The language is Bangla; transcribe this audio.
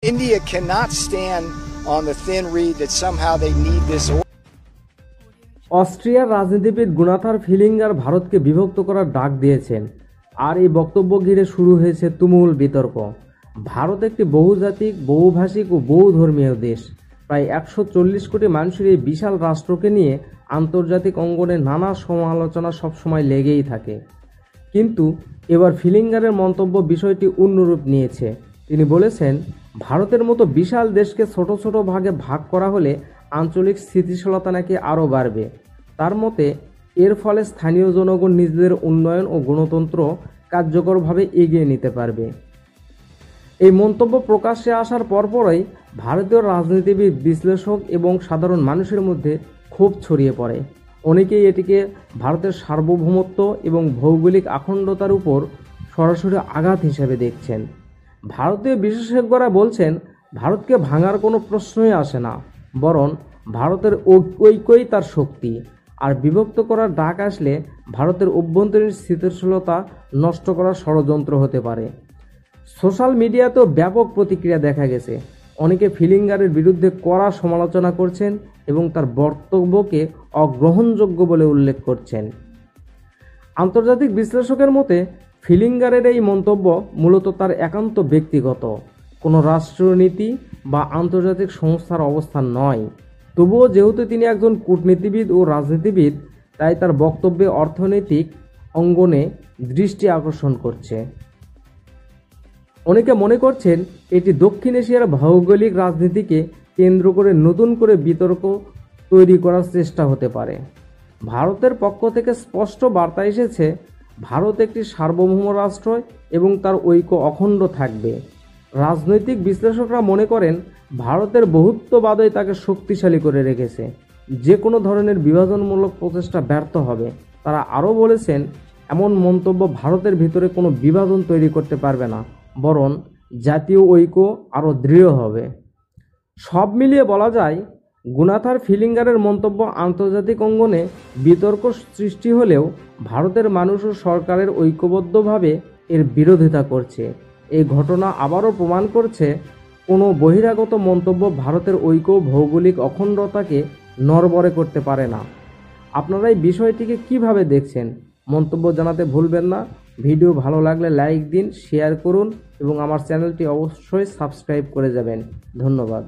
India cannot stand on the thin reed that somehow they need this. অস্ট্রিয়ার রাজনীতিবিদ গুনাথার ফিলিঙ্গার ভারতকে বিভক্ত করার ডাক দিয়েছেন, আর এই বক্তব্য ঘিরে শুরু হয়েছে তুমুল বিতর্ক। ভারত একটি বহুজাতিক, বহুভাষিক ও বহুধর্মীয় দেশ। প্রায় 140 কোটি মানুষের এই বিশাল রাষ্ট্রকে নিয়ে আন্তর্জাতিক অঙ্গনে নানা সমালোচনা সবসময় লেগেই থাকে। কিন্তু এবার ফিলিঙ্গারের মন্তব্য বিষয়টি অন্যরূপ নিয়েছে। তিনি বলেছেন, ভারতের মতো বিশাল দেশকে ছোট ছোট ভাগে ভাগ করা হলে আঞ্চলিক স্থিতিশীলতা নাকি আরও বাড়বে। তার মতে এর ফলে স্থানীয় জনগণ নিজেদের উন্নয়ন ও গণতন্ত্র কার্যকরভাবে এগিয়ে নিতে পারবে। এই মন্তব্য প্রকাশ্যে আসার পরপরই ভারতীয় রাজনীতিবিদ, বিশ্লেষক এবং সাধারণ মানুষের মধ্যে ক্ষোভ ছড়িয়ে পড়ে। অনেকেই এটিকে ভারতের সার্বভৌমত্ব এবং ভৌগোলিক অখণ্ডতার উপর সরাসরি আঘাত হিসেবে দেখছেন। ভারতীয় বিশেষজ্ঞরা বলছেন, ভারতকে ভাঙার কোনো প্রশ্নই আসে না, বরং ভারতের ঐক্যই তার শক্তি। আর বিভক্ত করার ডাক আসলে ভারতের অভ্যন্তরীণ স্থিতিশীলতা নষ্ট করার ষড়যন্ত্র হতে পারে। সোশ্যাল মিডিয়াতেও ব্যাপক প্রতিক্রিয়া দেখা গেছে। অনেকে ফিলিঙ্গারের বিরুদ্ধে কড়া সমালোচনা করছেন এবং তার বক্তব্যকে অগ্রহণযোগ্য বলে উল্লেখ করছেন। আন্তর্জাতিক বিশ্লেষকের মতে ফিলিঙ্গারের এই মন্তব্য মূলত তার একান্ত ব্যক্তিগত, কোনো রাষ্ট্রনীতি বা আন্তর্জাতিক সংস্থার অবস্থান নয়। তবুও যেহেতু তিনি একজন কূটনীতিবিদ ও রাজনীতিবিদ, তাই তার বক্তব্যে অর্থনৈতিক অঙ্গনে দৃষ্টি আকর্ষণ করছে। অনেকে মনে করছেন এটি দক্ষিণ এশিয়ার ভৌগোলিক রাজনীতিকে কেন্দ্র করে নতুন করে বিতর্ক তৈরি করার চেষ্টা হতে পারে। ভারতের পক্ষ থেকে স্পষ্ট বার্তা এসেছে, ভারত একটি সার্বভৌম রাষ্ট্র এবং তার ঐক্য অখণ্ড থাকবে। রাজনৈতিক বিশ্লেষকরা মনে করেন, ভারতের বহুত্ববাদই তাকে শক্তিশালী করে রেখেছে। যে কোনো ধরনের বিভাজনমূলক প্রচেষ্টা ব্যর্থ হবে। তারা আরও বলেছেন, এমন মন্তব্য ভারতের ভিতরে কোনো বিভাজন তৈরি করতে পারবে না, বরং জাতীয় ঐক্য আরও দৃঢ় হবে। সব মিলিয়ে বলা যায়, গুনাথার ফিলিঙ্গারের মন্তব্য আন্তর্জাতিক অঙ্গনে বিতর্ক সৃষ্টি হলেও ভারতের মানুষ ও সরকারের ঐক্যবদ্ধভাবে এর বিরোধিতা করছে। এই ঘটনা আবারও প্রমাণ করছে, কোনো বহিরাগত মন্তব্য ভারতের ঐক্য ভৌগোলিক অখণ্ডতাকে নড়বড়ে করতে পারে না। আপনারা এই বিষয়টিকে কিভাবে দেখছেন? মন্তব্য জানাতে ভুলবেন না। ভিডিও ভালো লাগলে লাইক দিন, শেয়ার করুন এবং আমার চ্যানেলটি অবশ্যই সাবস্ক্রাইব করে যাবেন। ধন্যবাদ।